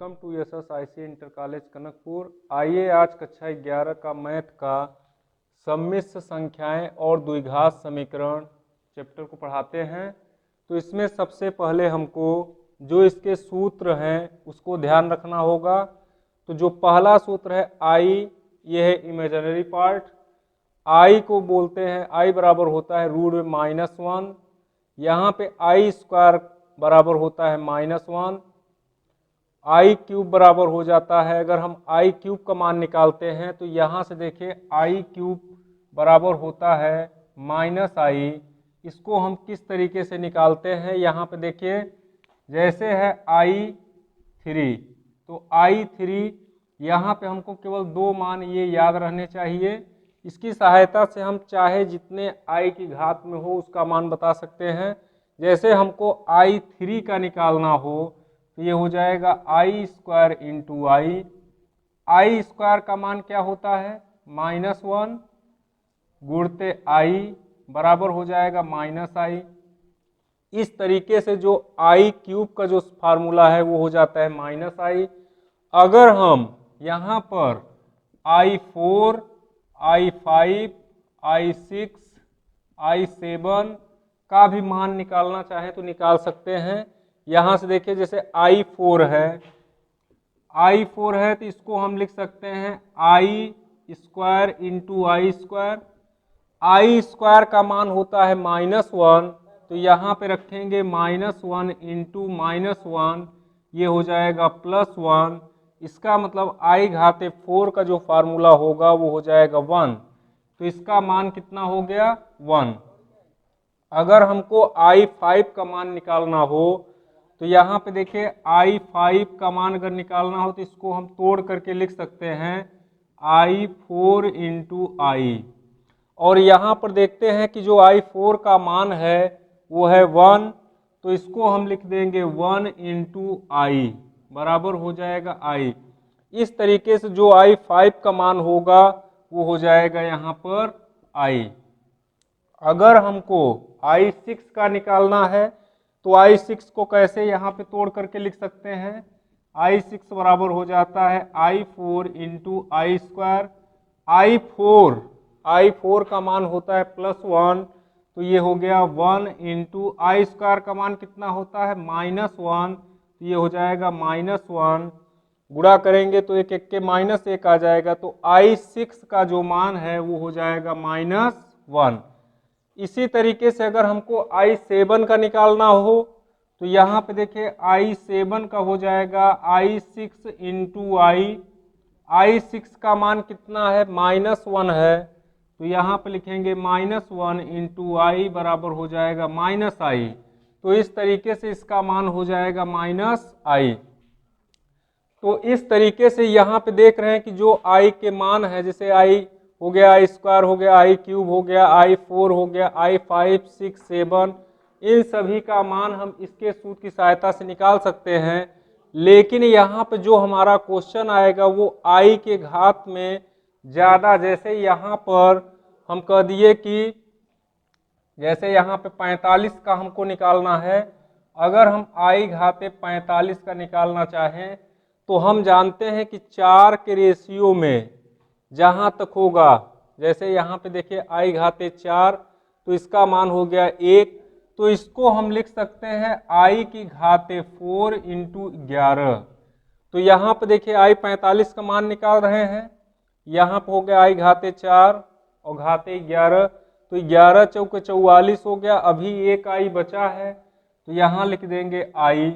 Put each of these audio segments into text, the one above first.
Welcome to SSIC inter college Kanakpur. आइए आज कक्षा 11 का मैथ का सम्मिश्र संख्याएं और द्विघात समीकरण चैप्टर को पढ़ाते हैं। तो इसमें सबसे पहले हमको जो इसके सूत्र हैं उसको ध्यान रखना होगा। तो जो पहला सूत्र है आई, ये है इमेजिनरी पार्ट। आई को बोलते हैं, आई बराबर होता है रूट में -1। यहाँ पे आई स्क्वायर बराबर होता है -1। आई क्यूब बराबर हो जाता है, अगर हम आई क्यूब का मान निकालते हैं तो यहाँ से देखिए आई क्यूब बराबर होता है -i। इसको हम किस तरीके से निकालते हैं, यहाँ पे देखिए जैसे है i3, तो i3 यहाँ पे हमको केवल दो मान ये याद रहने चाहिए। इसकी सहायता से हम चाहे जितने i की घात में हो उसका मान बता सकते हैं। जैसे हमको i3 का निकालना हो तो ये हो जाएगा आई स्क्वायर इंटू आई स्क्वायर का मान क्या होता है -1 गुणते आई बराबर हो जाएगा -i। इस तरीके से जो आई क्यूब का जो फार्मूला है वो हो जाता है -i। अगर हम यहाँ पर i4, i5, i6, i7 का भी मान निकालना चाहे तो निकाल सकते हैं। यहाँ से देखिए जैसे i4 है तो इसको हम लिख सकते हैं आई स्क्वायर इंटू आई स्क्वायर। आई स्क्वायर का मान होता है -1, तो यहाँ पे रखेंगे -1 इंटू -1, ये हो जाएगा +1। इसका मतलब आई घाते 4 का जो फार्मूला होगा वो हो जाएगा 1, तो इसका मान कितना हो गया 1। अगर हमको i5 का मान निकालना हो तो यहाँ पे देखिए i5 का मान अगर निकालना हो तो इसको हम तोड़ करके लिख सकते हैं i4 इंटू आई। और यहाँ पर देखते हैं कि जो i4 का मान है वो है 1, तो इसको हम लिख देंगे 1 इंटू आई बराबर हो जाएगा i। इस तरीके से जो i5 का मान होगा वो हो जाएगा यहाँ पर i। अगर हमको i6 का निकालना है तो i6 को कैसे यहाँ पे तोड़ करके लिख सकते हैं, i6 बराबर हो जाता है i4 इंटू आई स्क्वायर। i4 का मान होता है +1, तो ये हो गया 1 इंटू आई स्क्वायर का मान कितना होता है -1, तो ये हो जाएगा -1। गुणा करेंगे तो एक के -1 आ जाएगा, तो i6 का जो मान है वो हो जाएगा -1। इसी तरीके से अगर हमको i7 का निकालना हो तो यहाँ पे देखिए i7 का हो जाएगा i6 इंटू आई6 का मान कितना है -1 है, तो यहाँ पे लिखेंगे -1 इंटू आई बराबर हो जाएगा -i। तो इस तरीके से इसका मान हो जाएगा -i। तो इस तरीके से यहाँ पे देख रहे हैं कि जो i के मान है, जैसे i हो गया, आई स्क्वायर हो गया, आई क्यूब हो गया, i4 हो गया, i5, 6, 7, इन सभी का मान हम इसके सूत्र की सहायता से निकाल सकते हैं। लेकिन यहाँ पे जो हमारा क्वेश्चन आएगा वो i के घात में ज़्यादा, जैसे यहाँ पर हम कह दिए कि जैसे यहाँ पे 45 का हमको निकालना है। अगर हम i घाते 45 का निकालना चाहें तो हम जानते हैं कि 4 के रेशियो में जहाँ तक होगा, जैसे यहाँ पे देखिए i घाते 4, तो इसका मान हो गया 1, तो इसको हम लिख सकते हैं i की घाते 4 इंटू 11। तो यहाँ पे देखिए i 45 का मान निकाल रहे हैं, यहाँ पे हो गया i घाते 4 और घाते 11, तो 11 चौके 44 हो गया। अभी एक i बचा है तो यहाँ लिख देंगे i।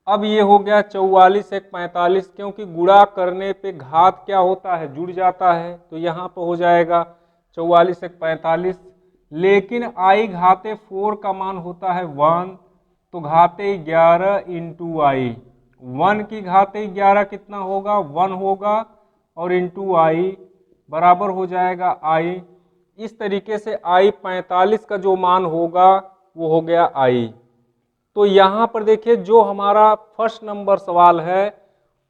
अब ये हो गया 44 एक 45, क्योंकि गुणा करने पे घात क्या होता है जुड़ जाता है, तो यहाँ पे हो जाएगा 44 एक 45। लेकिन i घाते 4 का मान होता है 1, तो घाते 11 इंटू आई, 1 की घाते 11 कितना होगा 1 होगा, और इंटू आई बराबर हो जाएगा i। इस तरीके से i 45 का जो मान होगा वो हो गया i। तो यहाँ पर देखिए जो हमारा फर्स्ट नंबर सवाल है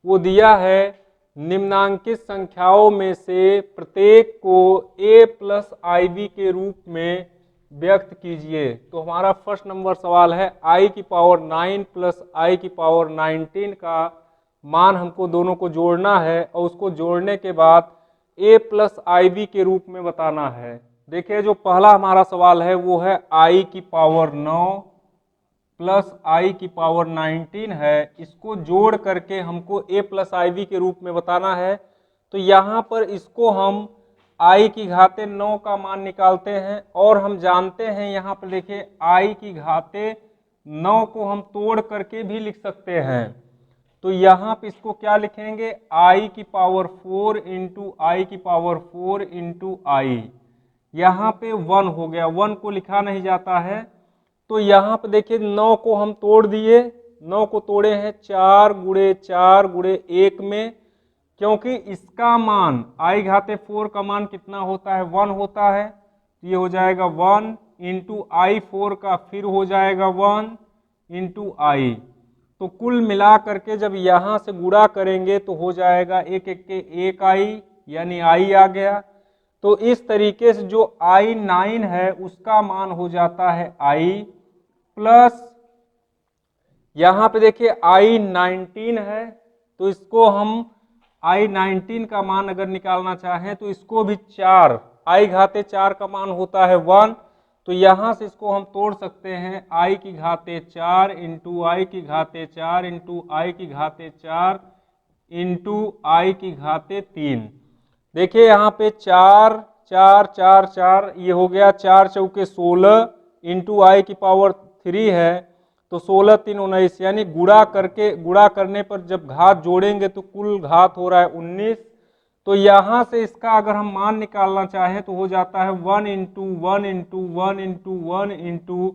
वो दिया है निम्नांकित संख्याओं में से प्रत्येक को a प्लस ib के रूप में व्यक्त कीजिए। तो हमारा फर्स्ट नंबर सवाल है i की पावर 9 प्लस i की पावर 19 का मान हमको दोनों को जोड़ना है और उसको जोड़ने के बाद a प्लस आई बी के रूप में बताना है। देखिए जो पहला हमारा सवाल है वो है i की पावर 9 प्लस i की पावर 19 है, इसको जोड़ करके हमको a प्लस आई बी के रूप में बताना है। तो यहाँ पर इसको हम i की घाते 9 का मान निकालते हैं और हम जानते हैं यहाँ पर देखिए i की घाते 9 को हम तोड़ करके भी लिख सकते हैं। तो यहाँ पे इसको क्या लिखेंगे i की पावर 4 इंटू आई की पावर 4 इंटू आई, यहाँ पे 1 हो गया, 1 को लिखा नहीं जाता है। तो यहाँ पे देखिए 9 को हम तोड़ दिए, 9 को तोड़े हैं 4 गुणे 4 गुणे 1 में, क्योंकि इसका मान i घाते 4 का मान कितना होता है 1 होता है। तो ये हो जाएगा 1 इंटू आई 4 का फिर हो जाएगा 1 इंटू आई। तो कुल मिला करके जब यहाँ से गुणा करेंगे तो हो जाएगा एक एक के एक आई, यानी आई आ गया। तो इस तरीके से जो i9 है उसका मान हो जाता है i प्लस यहाँ पे देखिए i19 है, तो इसको हम i19 का मान अगर निकालना चाहें तो इसको भी 4 i घाते 4 का मान होता है 1, तो यहाँ से इसको हम तोड़ सकते हैं i की घाते 4 इंटू आई की घाते 4 इंटू आई की घाते 4 इंटू आई की घाते 3। देखिए यहाँ पे 4 4 4 4 ये हो गया 4 चौके 16 इंटू आई की पावर 3 है, तो 16 3 19, यानी गुणा करने पर जब घात जोड़ेंगे तो कुल घात हो रहा है 19। तो यहाँ से इसका अगर हम मान निकालना चाहें तो हो जाता है 1 इंटू 1 इंटू 1 इंटू 1 इंटू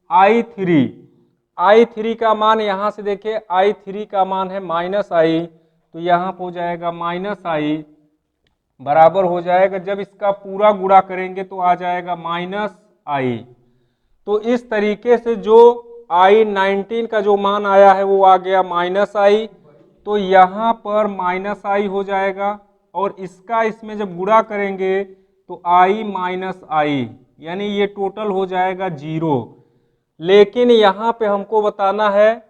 आई3 का मान यहाँ से देखिए i3 का मान है माइनस आई, तो यहाँ पर हो जाएगा माइनस आई बराबर हो जाएगा, जब इसका पूरा गुणा करेंगे तो आ जाएगा माइनस आई। तो इस तरीके से जो i19 का जो मान आया है वो आ गया माइनस आई, तो यहाँ पर माइनस आई हो जाएगा और इसका इसमें जब गुणा करेंगे तो i माइनस आई, यानी ये टोटल हो जाएगा 0। लेकिन यहाँ पे हमको बताना है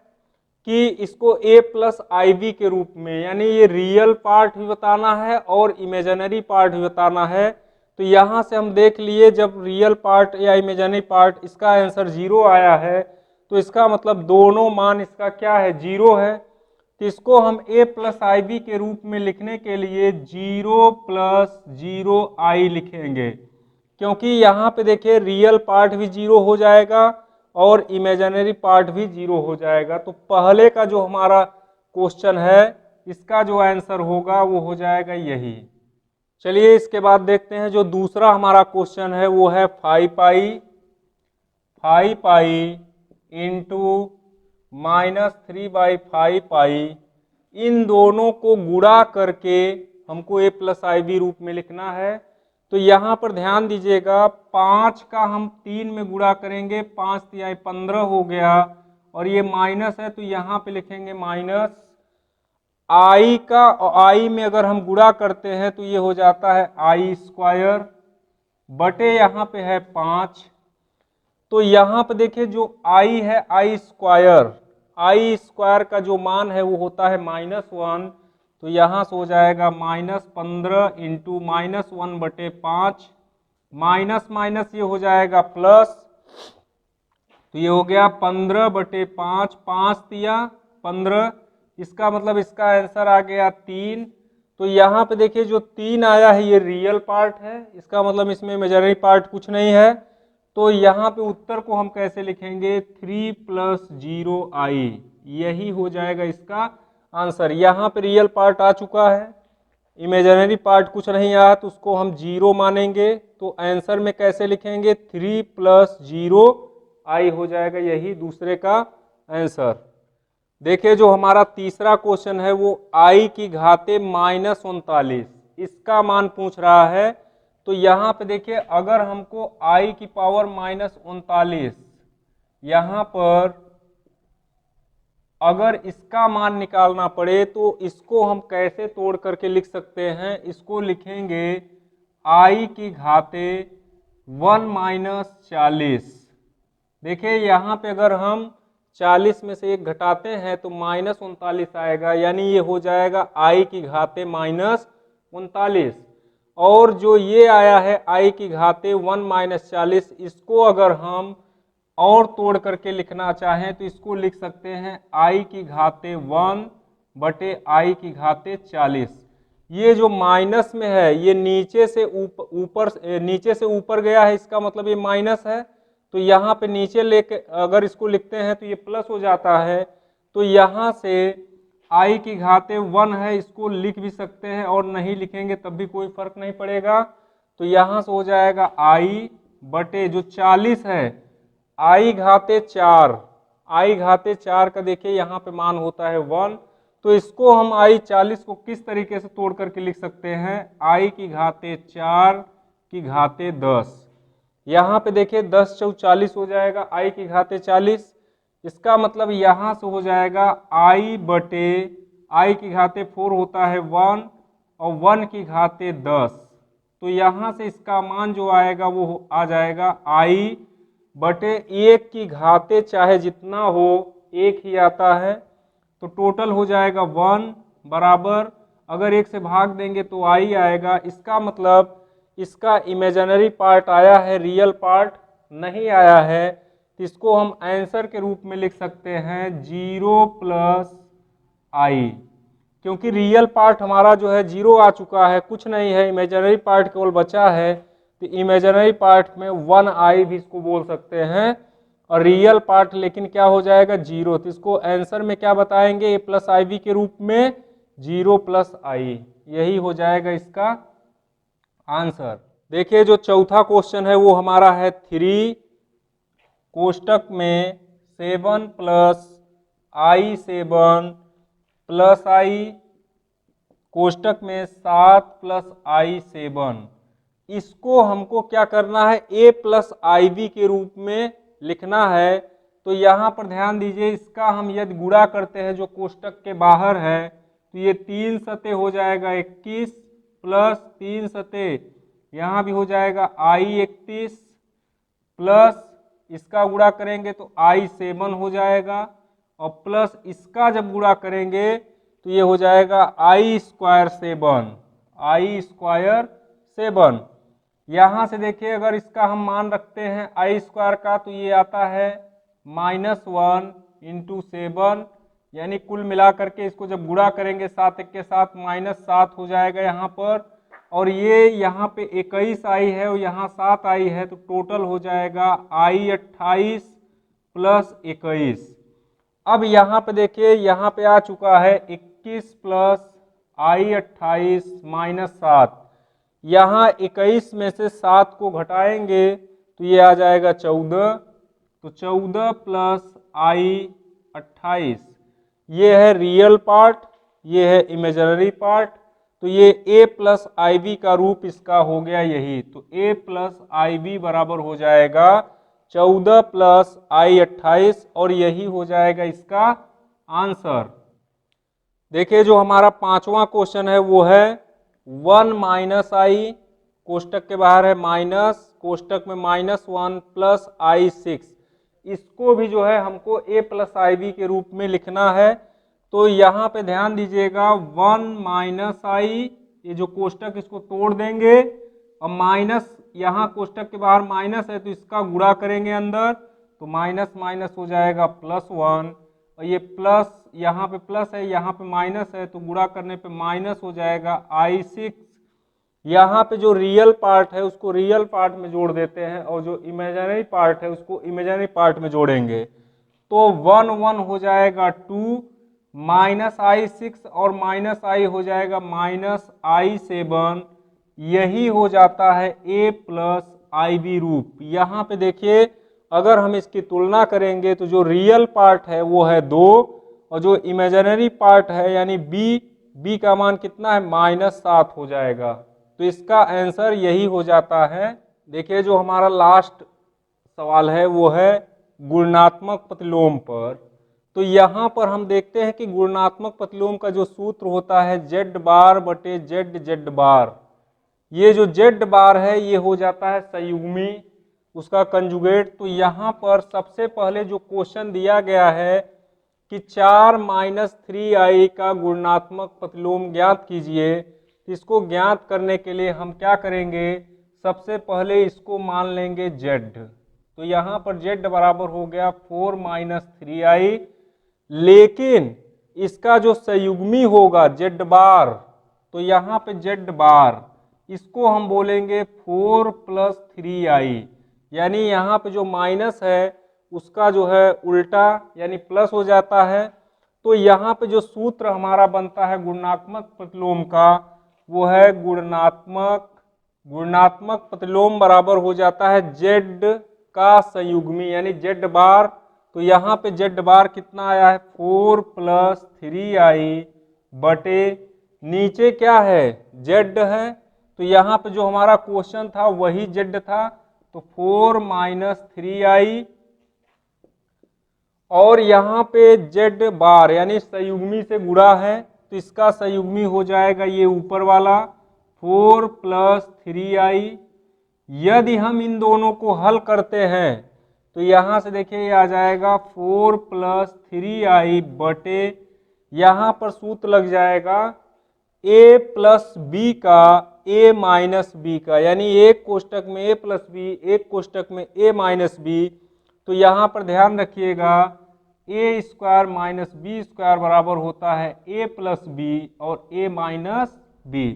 कि इसको a प्लस आई बी के रूप में, यानी ये रियल पार्ट भी बताना है और इमेजिनरी पार्ट भी बताना है। तो यहाँ से हम देख लिए जब रियल पार्ट या इमेजिनरी पार्ट इसका आंसर 0 आया है तो इसका मतलब दोनों मान इसका क्या है 0 है। तो इसको हम a प्लस आई बी के रूप में लिखने के लिए 0 प्लस 0 आई लिखेंगे, क्योंकि यहाँ पे देखिए रियल पार्ट भी 0 हो जाएगा और इमेजिनरी पार्ट भी 0 हो जाएगा। तो पहले का जो हमारा क्वेश्चन है इसका जो आंसर होगा वो हो जाएगा यही। चलिए इसके बाद देखते हैं जो दूसरा हमारा क्वेश्चन है वो है 5 पाई इंटू -3/5 इन दोनों को गुणा करके हमको a प्लस आई बी रूप में लिखना है। तो यहाँ पर ध्यान दीजिएगा 5 का हम 3 में गुणा करेंगे, 5 तिहाई 15 हो गया और ये माइनस है तो यहाँ पे लिखेंगे माइनस आई का, और आई में अगर हम गुणा करते हैं तो ये हो जाता है i² बटे यहाँ पे है 5। तो यहाँ पे देखिए जो i है i² का जो मान है वो होता है -1, तो यहाँ से हो जाएगा -15 इंटू -1 बटे 5, माइनस माइनस ये हो जाएगा प्लस, तो ये हो गया 15 बटे 5, 5 तिया 15, इसका मतलब इसका आंसर आ गया 3। तो यहाँ पे देखिए जो 3 आया है ये रियल पार्ट है, इसका मतलब इसमें इमेजिनरी पार्ट कुछ नहीं है। तो यहाँ पे उत्तर को हम कैसे लिखेंगे 3 + 0i, यही हो जाएगा इसका आंसर। यहाँ पे रियल पार्ट आ चुका है, इमेजिनरी पार्ट कुछ नहीं आया तो उसको हम 0 मानेंगे। तो आंसर में कैसे लिखेंगे 3 + 0i हो जाएगा, यही दूसरे का आंसर। देखिए जो हमारा तीसरा क्वेश्चन है वो i की घाते -39 इसका मान पूछ रहा है। तो यहाँ पे देखिए अगर हमको i की पावर -39 यहाँ पर अगर इसका मान निकालना पड़े तो इसको हम कैसे तोड़ करके लिख सकते हैं, इसको लिखेंगे i की घाते 1 - 40। देखिए यहाँ पे अगर हम 40 में से 1 घटाते हैं तो -39 आएगा, यानी ये हो जाएगा i की घाते -39। और जो ये आया है i की घाते 1 - 40, इसको अगर हम और तोड़ करके लिखना चाहें तो इसको लिख सकते हैं i की घाते 1 बटे i की घाते 40। ये जो माइनस में है ये नीचे से ऊपर गया है, इसका मतलब ये माइनस है। तो यहाँ पे नीचे लेके अगर इसको लिखते हैं तो ये प्लस हो जाता है। तो यहाँ से i की घाते 1 है, इसको लिख भी सकते हैं और नहीं लिखेंगे तब भी कोई फर्क नहीं पड़ेगा। तो यहाँ से हो जाएगा i बटे जो 40 है i घाते 4 का देखिए यहाँ पे मान होता है 1। तो इसको हम i 40 को किस तरीके से तोड़ करके लिख सकते हैं, i की घाते 4 की घाते 10। यहाँ पे देखिए 10 × 4 = 40 हो जाएगा i की घाते 40। इसका मतलब यहाँ से हो जाएगा i बटे i की घाते 4 होता है 1 और 1 की घाते 10। तो यहाँ से इसका मान जो आएगा वो आ जाएगा i बटे 1 की घाते, चाहे जितना हो 1 ही आता है। तो टोटल हो जाएगा 1 बराबर, अगर 1 से भाग देंगे तो i आएगा। इसका मतलब इसका इमेजिनरी पार्ट आया है, रियल पार्ट नहीं आया है। तो इसको हम आंसर के रूप में लिख सकते हैं 0 + i, क्योंकि रियल पार्ट हमारा जो है 0 आ चुका है, कुछ नहीं है, इमेजिनरी पार्ट केवल बचा है। तो इमेजिनरी पार्ट में 1i भी इसको बोल सकते हैं, और रियल पार्ट लेकिन क्या हो जाएगा 0। तो इसको आंसर में क्या बताएंगे, a + iv के रूप में 0 + i, यही हो जाएगा इसका आंसर। देखिए जो चौथा क्वेश्चन है वो हमारा है 3 कोष्टक में 7 + i7 + i कोष्टक में 7 + i7। इसको हमको क्या करना है, a + iv के रूप में लिखना है। तो यहाँ पर ध्यान दीजिए, इसका हम यदि गुणा करते हैं जो कोष्टक के बाहर है तो ये 3 सते हो जाएगा 21 प्लस 3 सते यहाँ भी हो जाएगा i31 प्लस इसका गुणा करेंगे तो i7 हो जाएगा, और प्लस इसका जब गुणा करेंगे तो ये हो जाएगा i² 7। यहाँ से देखिए अगर इसका हम मान रखते हैं i² का तो ये आता है -1 × 7, यानी कुल मिला करके इसको जब गुणा करेंगे 7 1 के साथ -7 हो जाएगा यहाँ पर, और ये यहाँ पे 21 आई है और यहाँ 7 आई है, तो टोटल हो जाएगा i28 + 21। अब यहाँ पे देखिए यहाँ पे आ चुका है 21 + i28 - 7। यहाँ 21 में से 7 को घटाएंगे तो ये आ जाएगा 14। तो 14 + i28, ये है रियल पार्ट, ये है इमेजिनरी पार्ट। तो ये a + iv का रूप इसका हो गया यही। तो a + iv बराबर हो जाएगा 14 + i28, और यही हो जाएगा इसका आंसर। देखिए जो हमारा पांचवा क्वेश्चन है वो है 1 - i, कोष्टक के बाहर है माइनस, कोष्टक में -1 + i6। इसको भी जो है हमको a + iv के रूप में लिखना है। तो यहाँ पे ध्यान दीजिएगा 1 - i, ये जो कोष्टक इसको तोड़ देंगे, और माइनस यहाँ कोष्टक के बाहर माइनस है तो इसका गुणा करेंगे अंदर, तो माइनस माइनस हो जाएगा +1, और ये प्लस यहाँ पे प्लस है यहाँ पे माइनस है, तो गुणा करने पे माइनस हो जाएगा i6। यहाँ पे जो रियल पार्ट है उसको रियल पार्ट में जोड़ देते हैं, और जो इमेजिनरी पार्ट है उसको इमेजिनरी पार्ट में जोड़ेंगे। तो 1 1 हो जाएगा 2, -i6 और -i हो जाएगा -i7, यही हो जाता है a + iv रूप। यहाँ पे देखिए अगर हम इसकी तुलना करेंगे तो जो रियल पार्ट है वो है 2, और जो इमेजिनरी पार्ट है यानी b का मान कितना है, -7 हो जाएगा। तो इसका आंसर यही हो जाता है। देखिए जो हमारा लास्ट सवाल है वो है गुणात्मक प्रतिलोम पर। तो यहाँ पर हम देखते हैं कि गुणात्मक प्रतिलोम का जो सूत्र होता है z बार बटे z z बार। ये जो z बार है ये हो जाता है संयुग्मी, उसका कंजुगेट। तो यहाँ पर सबसे पहले जो क्वेश्चन दिया गया है कि 4 - 3i का गुणात्मक प्रतिलोम ज्ञात कीजिए। इसको ज्ञात करने के लिए हम क्या करेंगे, सबसे पहले इसको मान लेंगे z। तो यहाँ पर z बराबर हो गया 4 - 3i, लेकिन इसका जो संयुग्मी होगा z बार, तो यहाँ पे z बार इसको हम बोलेंगे 4 + 3i, यानी यहाँ पे जो माइनस है उसका जो है उल्टा यानी प्लस हो जाता है। तो यहाँ पे जो सूत्र हमारा बनता है गुणात्मक प्रतिलोम का, वो है गुणात्मक प्रतिलोम बराबर हो जाता है z का संयुग्मी यानी z बार। तो यहाँ पे z बार कितना आया है 4 + 3i बटे नीचे क्या है z है। तो यहाँ पे जो हमारा क्वेश्चन था वही z था, तो 4 - 3i, और यहाँ पे z बार यानी संयुग्मी से गुणा है, तो इसका संयुग्मी हो जाएगा ये ऊपर वाला 4 + 3i। यदि हम इन दोनों को हल करते हैं तो यहाँ से देखिए ये आ जाएगा 4 + 3i बटे, यहाँ पर सूत्र लग जाएगा a + b का a - b का, यानी एक कोष्टक में a + b, एक कोष्टक में a - b। तो यहाँ पर ध्यान रखिएगा a² - b² बराबर होता है a + b और a - b।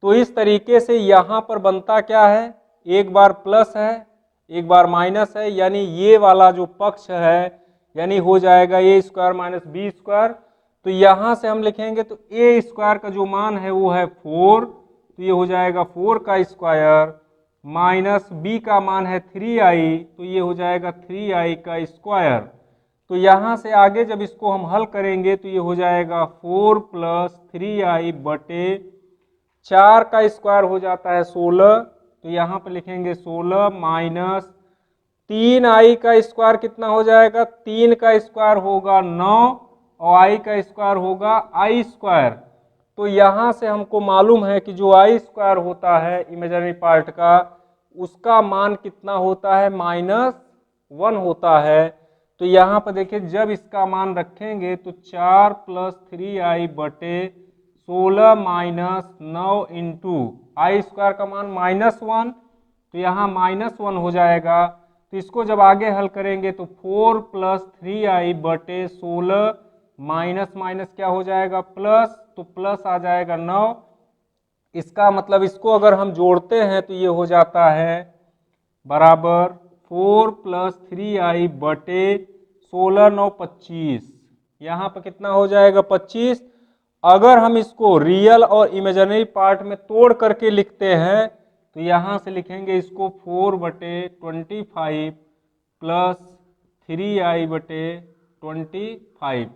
तो इस तरीके से यहाँ पर बनता क्या है, एक बार प्लस है एक बार माइनस है, यानी ये वाला जो पक्ष है यानी हो जाएगा a² - b²। तो यहाँ से हम लिखेंगे तो a² का जो मान है वो है 4, तो ये हो जाएगा 4 का स्क्वायर माइनस b का मान है 3i, तो ये हो जाएगा 3i का स्क्वायर। तो यहाँ से आगे जब इसको हम हल करेंगे तो ये हो जाएगा 4 + 3i बटे 4 का स्क्वायर हो जाता है 16, तो यहाँ पे लिखेंगे 16 माइनस 3i का स्क्वायर कितना हो जाएगा, 3 का स्क्वायर होगा 9 और i का स्क्वायर होगा i²। तो यहाँ से हमको मालूम है कि जो i² होता है इमेजिनरी पार्ट का, उसका मान कितना होता है -1 होता है। तो यहाँ पर देखिए जब इसका मान रखेंगे तो 4 + 3i बटे 16 माइनस 9 इंटू i² का मान -1, तो यहाँ -1 हो जाएगा। तो इसको जब आगे हल करेंगे तो 4 + 3i बटे 16 माइनस माइनस क्या हो जाएगा प्लस, तो प्लस आ जाएगा 9। इसका मतलब इसको अगर हम जोड़ते हैं तो ये हो जाता है बराबर 4 + 3i बटे 16 9 25, यहाँ पर कितना हो जाएगा 25। अगर हम इसको रियल और इमेजिनरी पार्ट में तोड़ करके लिखते हैं तो यहाँ से लिखेंगे इसको 4/25 प्लस 3i बटे 25।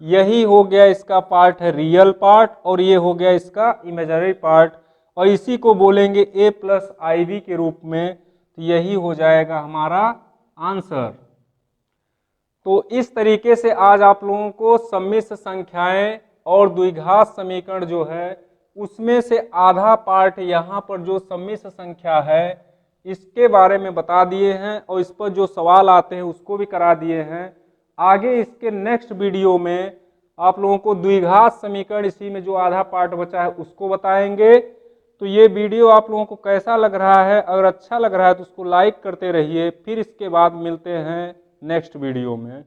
यही हो गया इसका पार्ट है रियल पार्ट, और ये हो गया इसका इमेजिनरी पार्ट, और इसी को बोलेंगे a + iv के रूप में। तो यही हो जाएगा हमारा आंसर। तो इस तरीके से आज आप लोगों को सम्मिश्र संख्याएं और द्विघात समीकरण जो है उसमें से आधा पार्ट यहाँ पर जो सम्मिश्र संख्या है इसके बारे में बता दिए हैं, और इस पर जो सवाल आते हैं उसको भी करा दिए हैं। आगे इसके नेक्स्ट वीडियो में आप लोगों को द्विघात समीकरण, इसी में जो आधा पार्ट बचा है उसको बताएंगे। तो ये वीडियो आप लोगों को कैसा लग रहा है, अगर अच्छा लग रहा है तो उसको लाइक करते रहिए। फिर इसके बाद मिलते हैं नेक्स्ट वीडियो में।